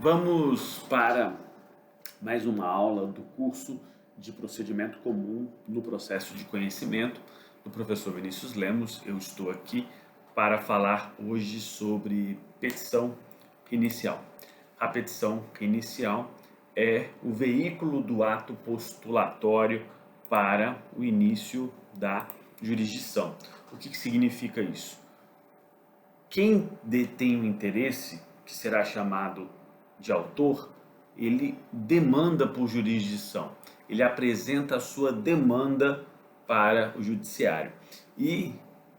Vamos para mais uma aula do curso de procedimento comum no processo de conhecimento do professor Vinícius Lemos. Eu estou aqui para falar hoje sobre petição inicial. A petição inicial é o veículo do ato postulatório para o início da jurisdição. O que significa isso? Quem detém o interesse, que será chamado de autor, ele demanda por jurisdição, ele apresenta a sua demanda para o judiciário. E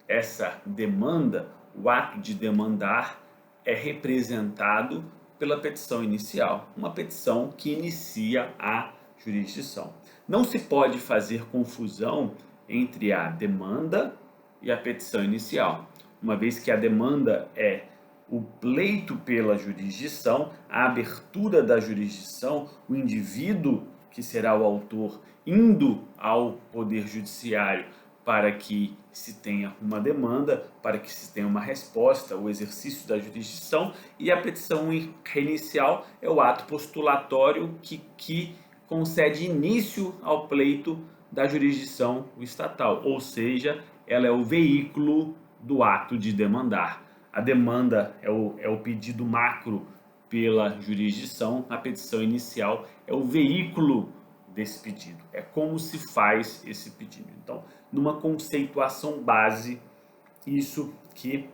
essa demanda, o ato de demandar, é representado pela petição inicial, uma petição que inicia a jurisdição. Não se pode fazer confusão entre a demanda e a petição inicial, uma vez que a demanda é o pleito pela jurisdição, a abertura da jurisdição, o indivíduo que será o autor indo ao Poder Judiciário para que se tenha uma demanda, para que se tenha uma resposta, o exercício da jurisdição, e a petição inicial é o ato postulatório que concede início ao pleito da jurisdição estatal, ou seja, ela é o veículo do ato de demandar. A demanda é o pedido macro pela jurisdição, a petição inicial é o veículo desse pedido, é como se faz esse pedido. Então, numa conceituação base, isso que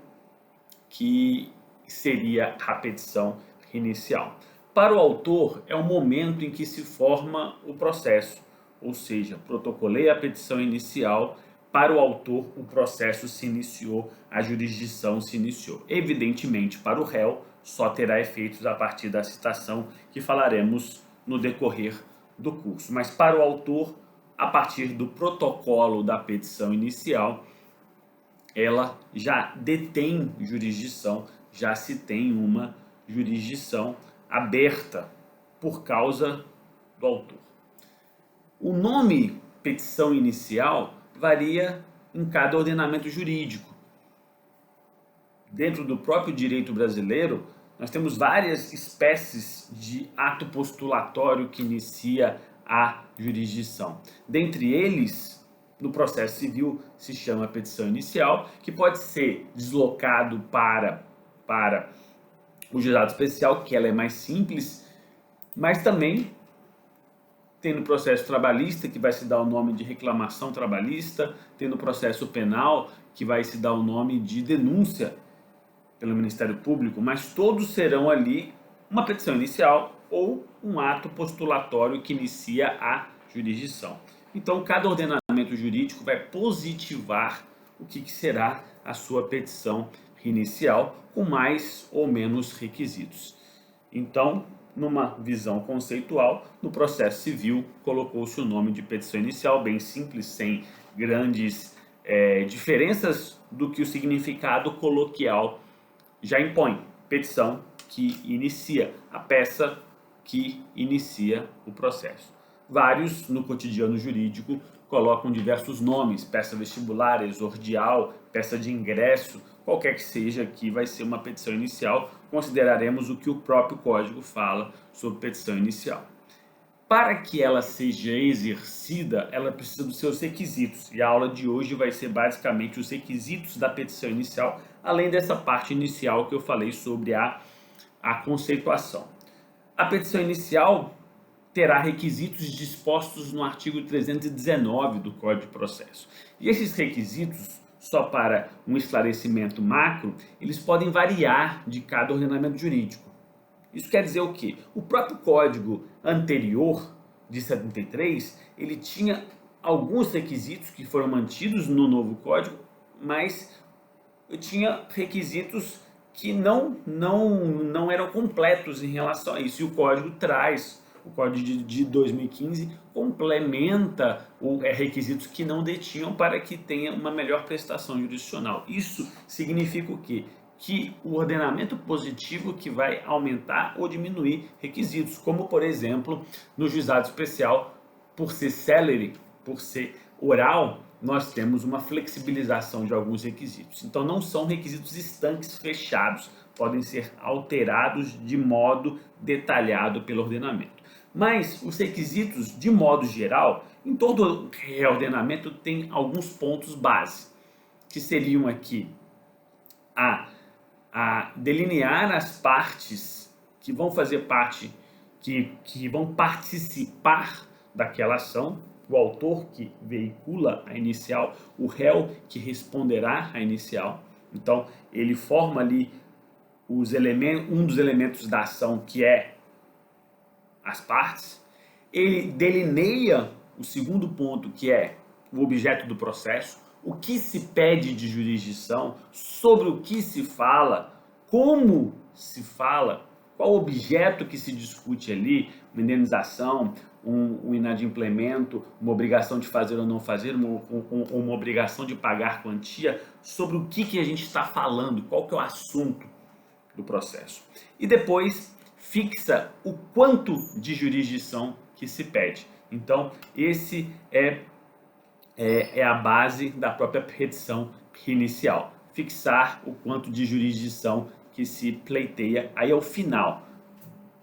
seria a petição inicial. Para o autor, é o momento em que se forma o processo, ou seja, protocolei a petição inicial. Para o autor, o processo se iniciou, a jurisdição se iniciou. Evidentemente, para o réu, só terá efeitos a partir da citação que falaremos no decorrer do curso. Mas para o autor, a partir do protocolo da petição inicial, ela já detém jurisdição, já se tem uma jurisdição aberta por causa do autor. O nome petição inicial varia em cada ordenamento jurídico. Dentro do próprio direito brasileiro, nós temos várias espécies de ato postulatório que inicia a jurisdição. Dentre eles, no processo civil se chama petição inicial, que pode ser deslocado para o juizado especial, que ela é mais simples, mas também tem no processo trabalhista, que vai se dar o nome de reclamação trabalhista, tem no processo penal, que vai se dar o nome de denúncia pelo Ministério Público, mas todos serão ali uma petição inicial ou um ato postulatório que inicia a jurisdição. Então, cada ordenamento jurídico vai positivar o que será a sua petição inicial, com mais ou menos requisitos. Então, numa visão conceitual, no processo civil colocou-se o nome de petição inicial, bem simples, sem grandes diferenças do que o significado coloquial já impõe. Petição que inicia, a peça que inicia o processo. Vários, no cotidiano jurídico, colocam diversos nomes, peça vestibular, exordial, peça de ingresso, qualquer que seja, aqui vai ser uma petição inicial. Consideraremos o que o próprio Código fala sobre petição inicial. Para que ela seja exercida, ela precisa dos seus requisitos, e a aula de hoje vai ser basicamente os requisitos da petição inicial, além dessa parte inicial que eu falei sobre a conceituação. A petição inicial terá requisitos dispostos no artigo 319 do Código de Processo. E esses requisitos, só para um esclarecimento macro, eles podem variar de cada ordenamento jurídico. Isso quer dizer o quê? O próprio código anterior, de 73, ele tinha alguns requisitos que foram mantidos no novo código, mas tinha requisitos que não eram completos em relação a isso. E o código traz, o código de 2015 complementa requisitos que não detinham para que tenha uma melhor prestação jurisdicional. Isso significa o quê? Que o ordenamento positivo que vai aumentar ou diminuir requisitos, como por exemplo no juizado especial, por ser célere, por ser oral, nós temos uma flexibilização de alguns requisitos. Então não são requisitos estanques fechados, podem ser alterados de modo detalhado pelo ordenamento. Mas os requisitos, de modo geral, em todo reordenamento tem alguns pontos base, que seriam aqui a delinear as partes que vão fazer parte, que vão participar daquela ação, o autor que veicula a inicial, o réu que responderá à inicial. Então, ele forma ali um dos elementos da ação, que é as partes. Ele delineia o segundo ponto, que é o objeto do processo, o que se pede de jurisdição, sobre o que se fala, como se fala, qual objeto que se discute ali, uma indenização, um inadimplemento, uma obrigação de fazer ou não fazer, uma obrigação de pagar quantia, sobre o que a gente está falando, qual que é o assunto do processo. E depois fixa o quanto de jurisdição que se pede. Então, esse é a base da própria petição inicial. Fixar o quanto de jurisdição que se pleiteia. Aí é o final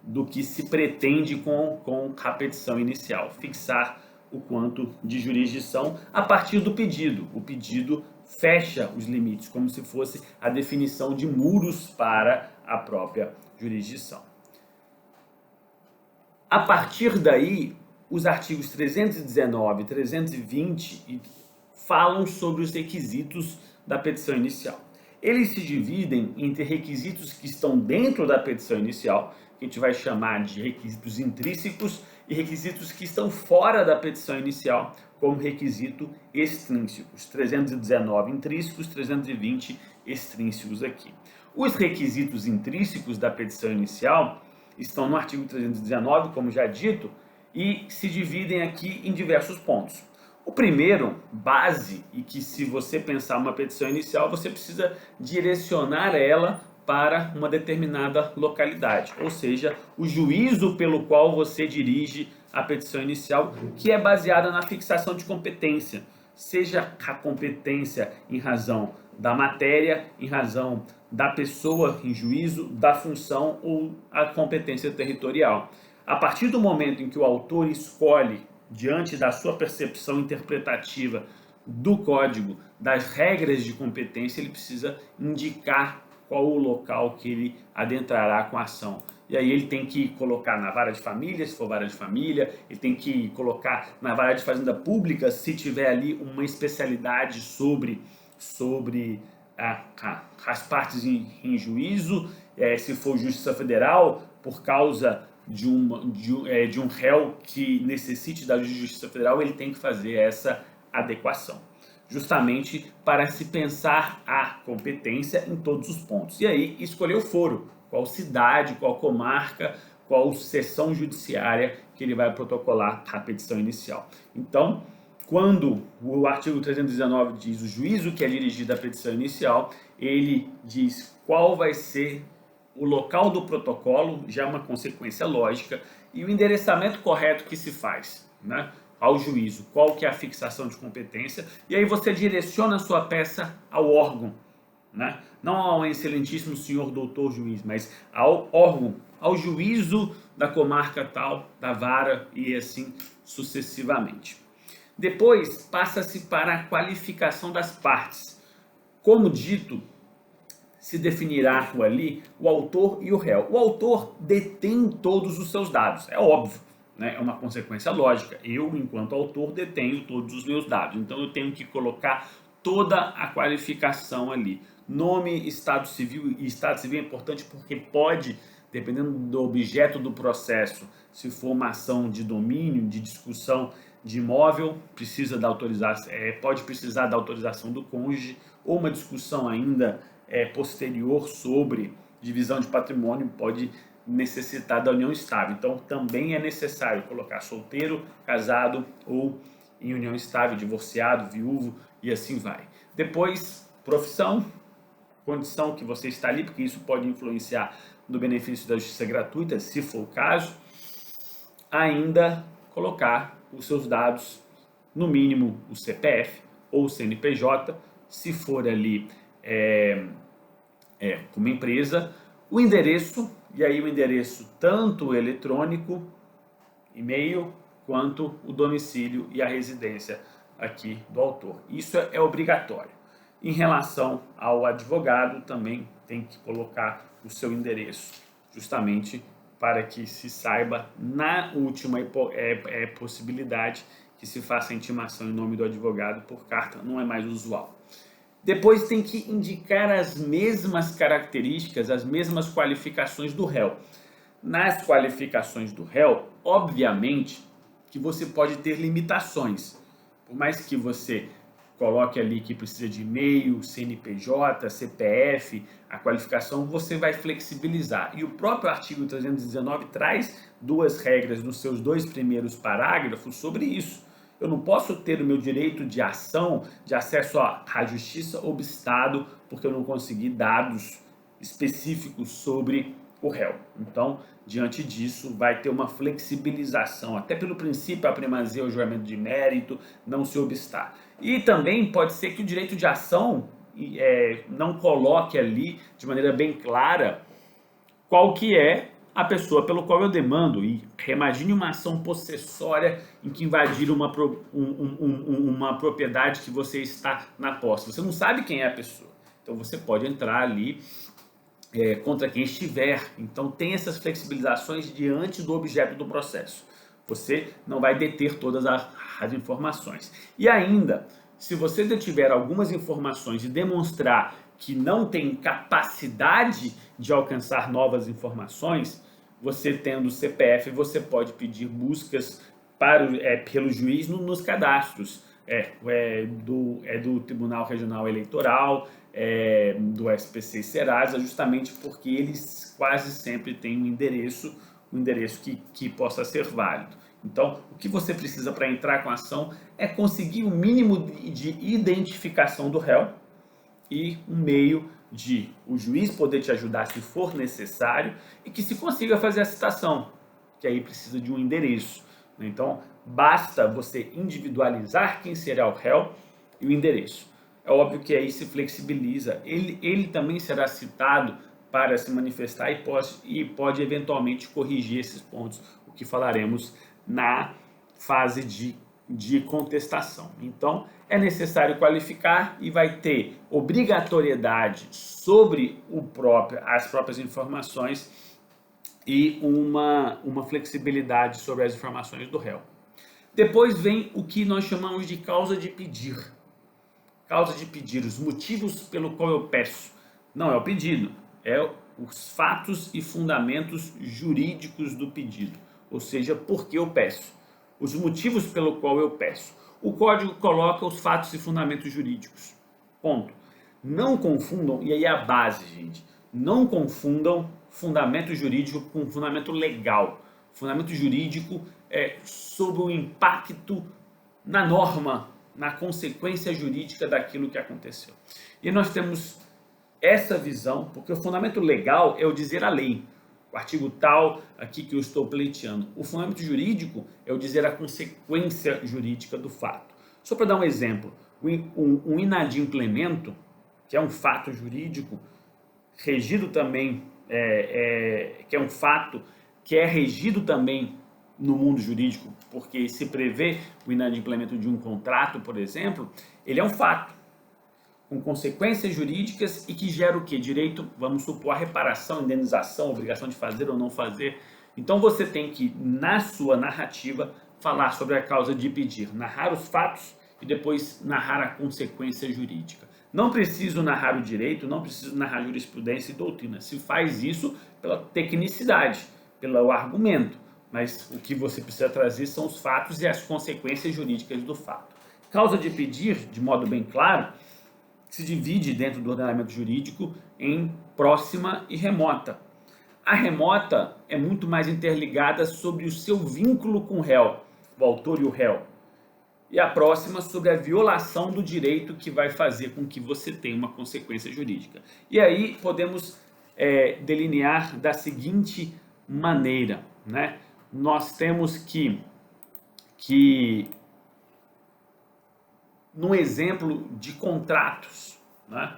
do que se pretende com a petição inicial. Fixar o quanto de jurisdição a partir do pedido. O pedido fecha os limites, como se fosse a definição de muros para a própria jurisdição. A partir daí, os artigos 319 e 320 falam sobre os requisitos da petição inicial. Eles se dividem entre requisitos que estão dentro da petição inicial, que a gente vai chamar de requisitos intrínsecos, e requisitos que estão fora da petição inicial, como requisito extrínsecos. 319 intrínsecos, 320 extrínsecos aqui. Os requisitos intrínsecos da petição inicial estão no artigo 319, como já dito, e se dividem aqui em diversos pontos. O primeiro, base, e que se você pensar uma petição inicial, você precisa direcionar ela para uma determinada localidade, ou seja, o juízo pelo qual você dirige a petição inicial, que é baseada na fixação de competência, seja a competência em razão da matéria, em razão da pessoa em juízo, da função ou a competência territorial. A partir do momento em que o autor escolhe, diante da sua percepção interpretativa do código, das regras de competência, ele precisa indicar qual o local que ele adentrará com a ação. E aí ele tem que colocar na vara de família, se for vara de família, ele tem que colocar na vara de fazenda pública, se tiver ali uma especialidade sobre as partes em juízo, se for justiça federal, por causa de um réu que necessite da justiça federal, ele tem que fazer essa adequação, justamente para se pensar a competência em todos os pontos. E aí escolher o foro, qual cidade, qual comarca, qual seção judiciária que ele vai protocolar a petição inicial. Então, quando o artigo 319 diz o juízo que é dirigido à petição inicial, ele diz qual vai ser o local do protocolo, já é uma consequência lógica, e o endereçamento correto que se faz, né, ao juízo, qual que é a fixação de competência, e aí você direciona a sua peça ao órgão, né, não ao excelentíssimo senhor doutor juiz, mas ao órgão, ao juízo da comarca tal, da vara e assim sucessivamente. Depois passa-se para a qualificação das partes. Como dito, se definirá ali o autor e o réu. O autor detém todos os seus dados, é óbvio, né? É uma consequência lógica. Eu, enquanto autor, detenho todos os meus dados, então eu tenho que colocar toda a qualificação ali. Nome, estado civil, e estado civil é importante porque pode, dependendo do objeto do processo, se for uma ação de domínio, de discussão de imóvel, precisa da autorização, pode precisar da autorização do cônjuge, ou uma discussão ainda posterior sobre divisão de patrimônio pode necessitar da união estável. Então também é necessário colocar solteiro, casado ou em união estável, divorciado, viúvo e assim vai. Depois, profissão, condição que você está ali, porque isso pode influenciar no benefício da justiça gratuita, se for o caso. Ainda colocar os seus dados, no mínimo o CPF ou o CNPJ, se for ali como empresa, O endereço, e aí o endereço tanto eletrônico, e-mail, quanto o domicílio e a residência aqui do autor. Isso é obrigatório. Em relação ao advogado, também tem que colocar o seu endereço, justamente para que se saiba, na última possibilidade, que se faça a intimação em nome do advogado por carta, não é mais usual. Depois tem que indicar as mesmas características, as mesmas qualificações do réu. Nas qualificações do réu, obviamente que você pode ter limitações. Por mais que você coloque ali que precisa de e-mail, CNPJ, CPF, a qualificação você vai flexibilizar. E o próprio artigo 319 traz duas regras nos seus 2 primeiros parágrafos sobre isso. Eu não posso ter o meu direito de ação, de acesso à justiça obstado, porque eu não consegui dados específicos sobre o réu. Então, diante disso, vai ter uma flexibilização, até pelo princípio, a primazia ao julgamento de mérito, não se obstar. E também pode ser que o direito de ação não coloque ali, de maneira bem clara, qual que é a pessoa pelo qual eu demando. E imagine uma ação possessória em que invadir uma propriedade que você está na posse. Você não sabe quem é a pessoa. Então você pode entrar ali contra quem estiver. Então tem essas flexibilizações diante do objeto do processo. Você não vai deter todas as informações. E ainda, se você detiver algumas informações e demonstrar que não tem capacidade de alcançar novas informações, você tendo CPF, você pode pedir buscas pelo juiz nos cadastros do Tribunal Regional Eleitoral, do SPC e Serasa, justamente porque eles quase sempre têm um endereço que possa ser válido. Então, o que você precisa para entrar com a ação é conseguir o mínimo de identificação do réu e um meio de o juiz poder te ajudar se for necessário e que se consiga fazer a citação, que aí precisa de um endereço. Então, basta você individualizar quem será o réu e o endereço. É óbvio que aí se flexibiliza. Ele também será citado para se manifestar e pode eventualmente corrigir esses pontos, o que falaremos na fase de contestação. Então, é necessário qualificar e vai ter obrigatoriedade sobre as próprias informações e uma flexibilidade sobre as informações do réu. Depois vem o que nós chamamos de causa de pedir. Causa de pedir, os motivos pelo qual eu peço. Não é o pedido, é os fatos e fundamentos jurídicos do pedido. Ou seja, por que eu peço. Os motivos pelo qual eu peço. O Código coloca os fatos e fundamentos jurídicos. Ponto. Não confundam, e aí é a base, gente, não confundam fundamento jurídico com fundamento legal. Fundamento jurídico é sobre o impacto na norma, na consequência jurídica daquilo que aconteceu. E nós temos essa visão, porque o fundamento legal é o dizer a lei. O artigo tal, aqui que eu estou pleiteando. O fundamento jurídico é o dizer a consequência jurídica do fato. Só para dar um exemplo, um inadimplemento, que é um fato jurídico, regido também, que é um fato que é regido também no mundo jurídico, porque se prevê o inadimplemento de um contrato, por exemplo, ele é um fato com consequências jurídicas e que gera o quê? Direito, vamos supor, a reparação, indenização, obrigação de fazer ou não fazer. Então você tem que, na sua narrativa, falar sobre a causa de pedir, narrar os fatos e depois narrar a consequência jurídica. Não preciso narrar o direito, não preciso narrar jurisprudência e doutrina. Se faz isso pela tecnicidade, pelo argumento, mas o que você precisa trazer são os fatos e as consequências jurídicas do fato. Causa de pedir, de modo bem claro, se divide dentro do ordenamento jurídico em próxima e remota. A remota é muito mais interligada sobre o seu vínculo com o réu, o autor e o réu. E a próxima sobre a violação do direito que vai fazer com que você tenha uma consequência jurídica. E aí podemos delinear da seguinte maneira, né? Nós temos que num exemplo de contratos, né?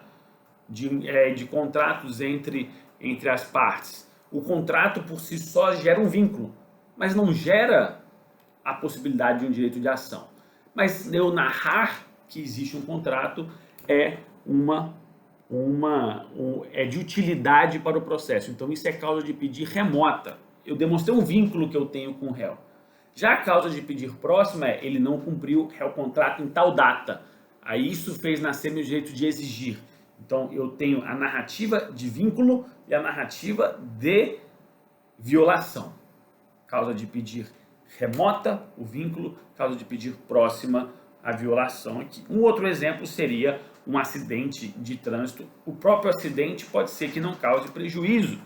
de contratos entre entre as partes. O contrato por si só gera um vínculo, mas não gera a possibilidade de um direito de ação. Mas eu narrar que existe um contrato é é de utilidade para o processo. Então isso é causa de pedir remota. Eu demonstrei um vínculo que eu tenho com o réu. Já a causa de pedir próxima é ele não cumpriu o contrato em tal data. Aí isso fez nascer meu direito de exigir. Então eu tenho a narrativa de vínculo e a narrativa de violação. Causa de pedir remota, o vínculo, causa de pedir próxima, a violação aqui. Um outro exemplo seria um acidente de trânsito. O próprio acidente pode ser que não cause prejuízo.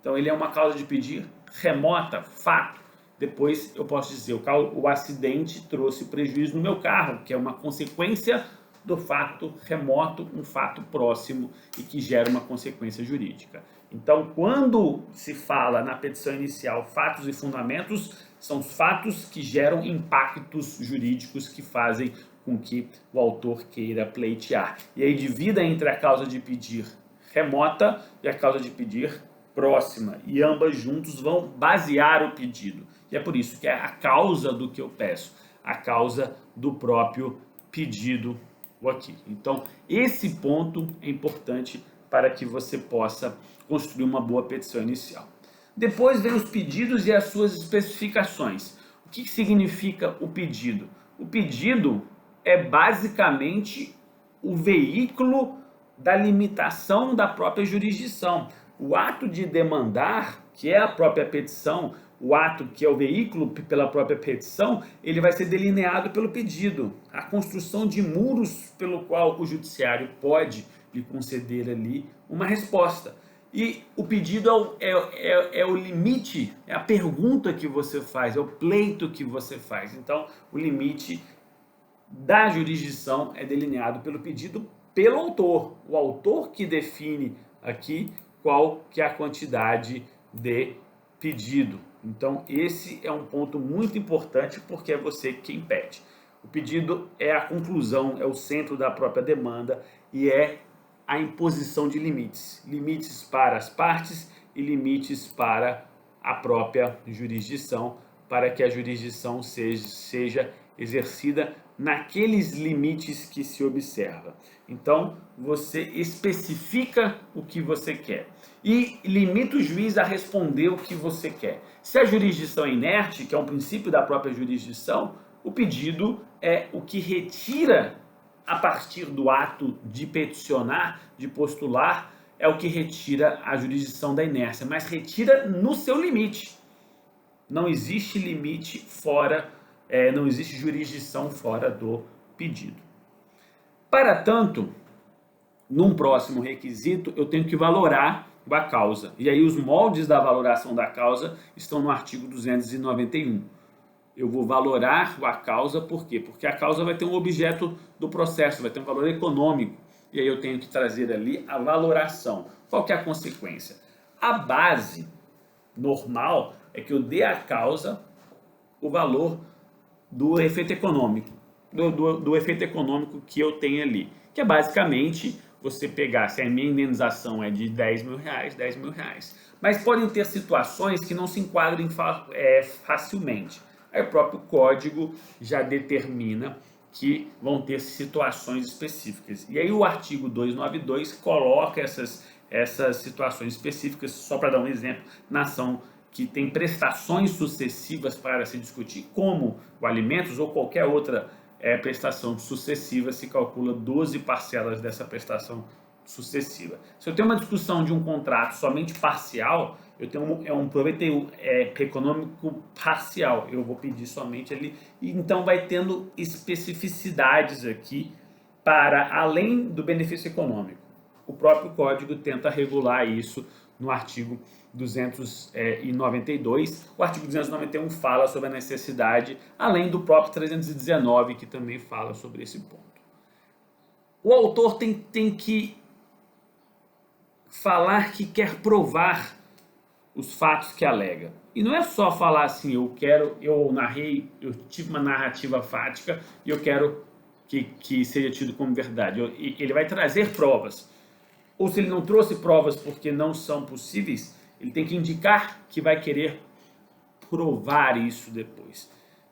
Então ele é uma causa de pedir remota, fato. Depois eu posso dizer, o acidente trouxe prejuízo no meu carro, que é uma consequência do fato remoto, um fato próximo e que gera uma consequência jurídica. Então, quando se fala na petição inicial fatos e fundamentos, são os fatos que geram impactos jurídicos que fazem com que o autor queira pleitear. E aí divida entre a causa de pedir remota e a causa de pedir próxima. E ambas juntos vão basear o pedido. E é por isso que é a causa do que eu peço, a causa do próprio pedido aqui. Então, esse ponto é importante para que você possa construir uma boa petição inicial. Depois vem os pedidos e as suas especificações. O que significa o pedido? O pedido é basicamente o veículo da limitação da própria jurisdição. O ato de demandar, que é a própria petição, o ato que é o veículo pela própria petição, ele vai ser delineado pelo pedido. A construção de muros pelo qual o judiciário pode lhe conceder ali uma resposta. E o pedido é o limite, é a pergunta que você faz, é o pleito que você faz. Então, o limite da jurisdição é delineado pelo pedido pelo autor. O autor que define aqui qual que é a quantidade de pedido. Então, esse é um ponto muito importante porque é você quem pede. O pedido é a conclusão, é o centro da própria demanda e é a imposição de limites. Limites para as partes e limites para a própria jurisdição, para que a jurisdição seja exercida naqueles limites que se observa. Então, você especifica o que você quer e limita o juiz a responder o que você quer. Se a jurisdição é inerte, que é um princípio da própria jurisdição, o pedido é o que retira, a partir do ato de peticionar, de postular, é o que retira a jurisdição da inércia, mas retira no seu limite. Não existe limite fora, não existe jurisdição fora do pedido. Para tanto, num próximo requisito, eu tenho que valorar a causa. E aí os moldes da valoração da causa estão no artigo 291. Eu vou valorar a causa, por quê? Porque a causa vai ter um objeto do processo, vai ter um valor econômico. E aí eu tenho que trazer ali a valoração. Qual que é a consequência? A base normal é que eu dê à causa o valor do efeito econômico, do efeito econômico que eu tenho ali, que é basicamente você pegar, se a minha indenização é de 10 mil reais, 10 mil reais. Mas podem ter situações que não se enquadrem facilmente. Aí o próprio código já determina que vão ter situações específicas. E aí o artigo 292 coloca essas situações específicas, só para dar um exemplo, na ação que tem prestações sucessivas para se discutir, como o alimentos ou qualquer outra prestação sucessiva, se calcula 12 parcelas dessa prestação sucessiva. Se eu tenho uma discussão de um contrato somente parcial, eu tenho um proveito econômico parcial, eu vou pedir somente ali, e então vai tendo especificidades aqui para além do benefício econômico. O próprio código tenta regular isso no artigo 292. O artigo 291 fala sobre a necessidade, além do próprio 319, que também fala sobre esse ponto. O autor tem que falar que quer provar os fatos que alega. E não é só falar assim, eu tive uma narrativa fática e eu quero que seja tido como verdade. Ele vai trazer provas. ou se ele não trouxe provas porque não são possíveis, ele tem que indicar que vai querer provar isso depois,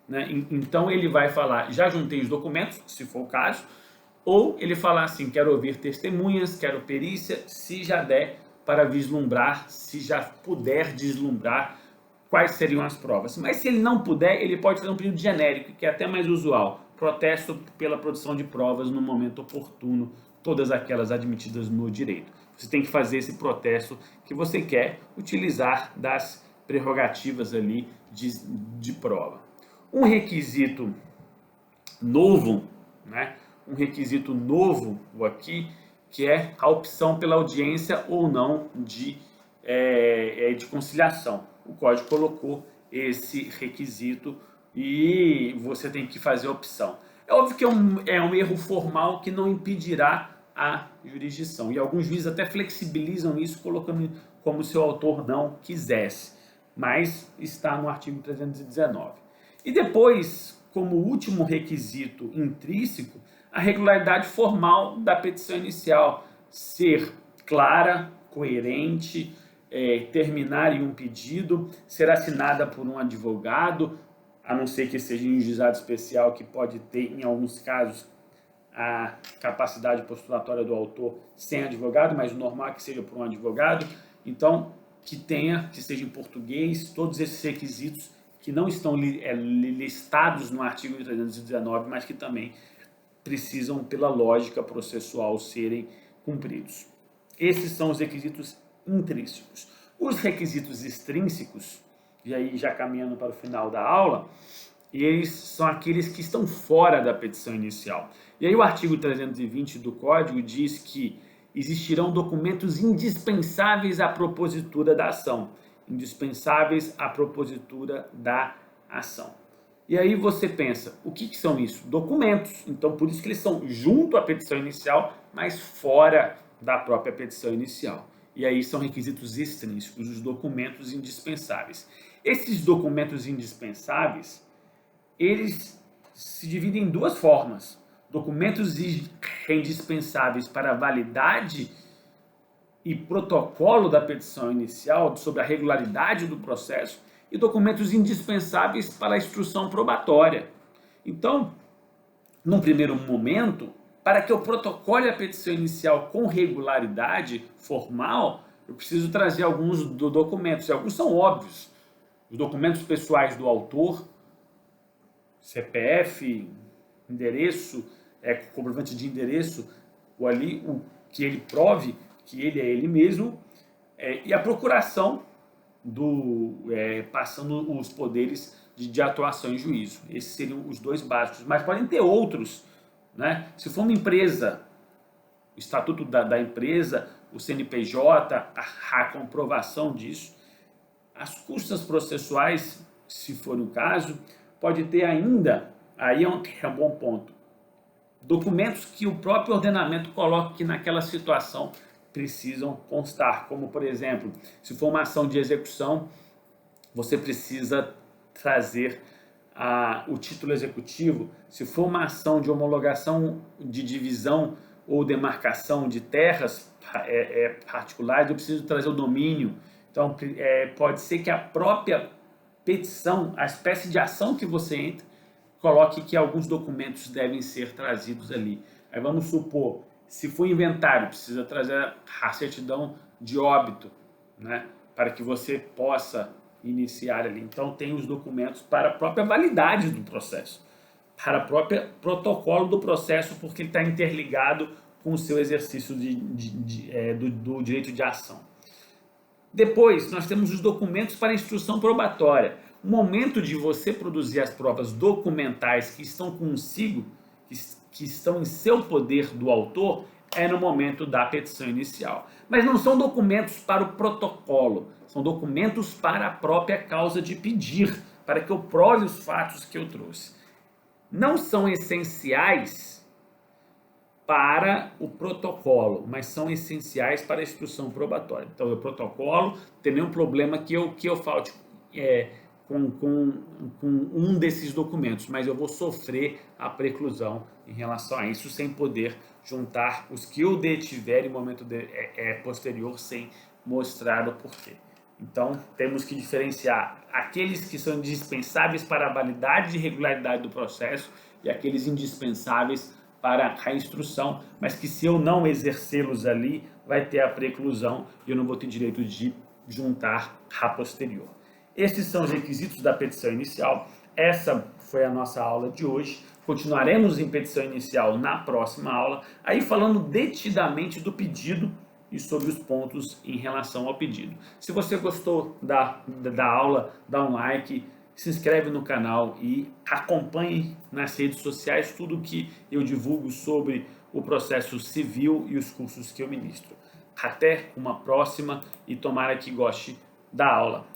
né? Então ele vai falar, já juntei os documentos, se for o caso, ou ele falar assim, quero ouvir testemunhas, quero perícia, se já der para vislumbrar, se já puder deslumbrar quais seriam as provas. Mas se ele não puder, ele pode fazer um pedido genérico, que é até mais usual, protesto pela produção de provas no momento oportuno, todas aquelas admitidas no direito. Você tem que fazer esse protesto que você quer utilizar das prerrogativas ali de prova. Um requisito novo, né? Um requisito novo aqui, que é a opção pela audiência ou não de conciliação. O código colocou esse requisito e você tem que fazer a opção. É óbvio que é um erro formal que não impedirá a jurisdição. E alguns juízes até flexibilizam isso, colocando como se o autor não quisesse. Mas está no artigo 319. E depois, como último requisito intrínseco, a regularidade formal da petição inicial. Ser clara, coerente, terminar em um pedido, ser assinada por um advogado, a não ser que seja em um juizado especial, que pode ter, em alguns casos, a capacidade postulatória do autor sem advogado, mas o normal é que seja por um advogado. Então, que seja em português, todos esses requisitos que não estão listados no artigo 319, mas que também precisam, pela lógica processual, serem cumpridos. Esses são os requisitos intrínsecos. Os requisitos extrínsecos, e aí já caminhando para o final da aula, eles são aqueles que estão fora da petição inicial. E aí o artigo 320 do Código diz que existirão documentos indispensáveis à propositura da ação. Indispensáveis à propositura da ação. E aí você pensa, o que são isso? Documentos. Então, por isso que eles são junto à petição inicial, mas fora da própria petição inicial. E aí são requisitos extrínsecos, os documentos indispensáveis. Esses documentos indispensáveis, eles se dividem em duas formas. Documentos indispensáveis para a validade e protocolo da petição inicial, sobre a regularidade do processo, e documentos indispensáveis para a instrução probatória. Então, num primeiro momento, para que eu protocole a petição inicial com regularidade formal, eu preciso trazer alguns documentos, e alguns são óbvios. Os documentos pessoais do autor, CPF, endereço, comprovante de endereço, ou ali o que ele prove que ele é ele mesmo, e a procuração passando os poderes de atuação em juízo. Esses seriam os dois básicos, mas podem ter outros, né? Se for uma empresa, o estatuto da empresa, o CNPJ, a comprovação disso, as custas processuais, se for o caso, pode ter ainda, aí é um bom ponto, documentos que o próprio ordenamento coloca que naquela situação precisam constar, como por exemplo, se for uma ação de execução, você precisa trazer o título executivo. Se for uma ação de homologação de divisão ou demarcação de terras particulares, eu preciso trazer o domínio. Então, pode ser que a própria petição, a espécie de ação que você entra, coloque que alguns documentos devem ser trazidos ali. Aí vamos supor, se for inventário, precisa trazer a certidão de óbito, né, para que você possa iniciar ali. Então tem os documentos para a própria validade do processo, para o próprio protocolo do processo, porque ele está interligado com o seu exercício do direito de ação. Depois, nós temos os documentos para instrução probatória. O momento de você produzir as provas documentais que estão consigo, que estão em seu poder do autor, é no momento da petição inicial. Mas não são documentos para o protocolo, são documentos para a própria causa de pedir, para que eu prove os fatos que eu trouxe. Não são essenciais para o protocolo, mas são essenciais para a instrução probatória. Então, o protocolo tem nenhum problema que eu falte com um desses documentos, mas eu vou sofrer a preclusão em relação a isso sem poder juntar os que eu detiver em momento posterior sem mostrar o porquê. Então, temos que diferenciar aqueles que são indispensáveis para a validade e regularidade do processo e aqueles indispensáveis para a instrução, mas que se eu não exercê-los ali, vai ter a preclusão e eu não vou ter direito de juntar a posterior. Esses são os requisitos da petição inicial. Essa foi a nossa aula de hoje. Continuaremos em petição inicial na próxima aula, aí falando detidamente do pedido e sobre os pontos em relação ao pedido. Se você gostou da aula, dá um like, se inscreve no canal e acompanhe nas redes sociais tudo que eu divulgo sobre o processo civil e os cursos que eu ministro. Até uma próxima e tomara que goste da aula.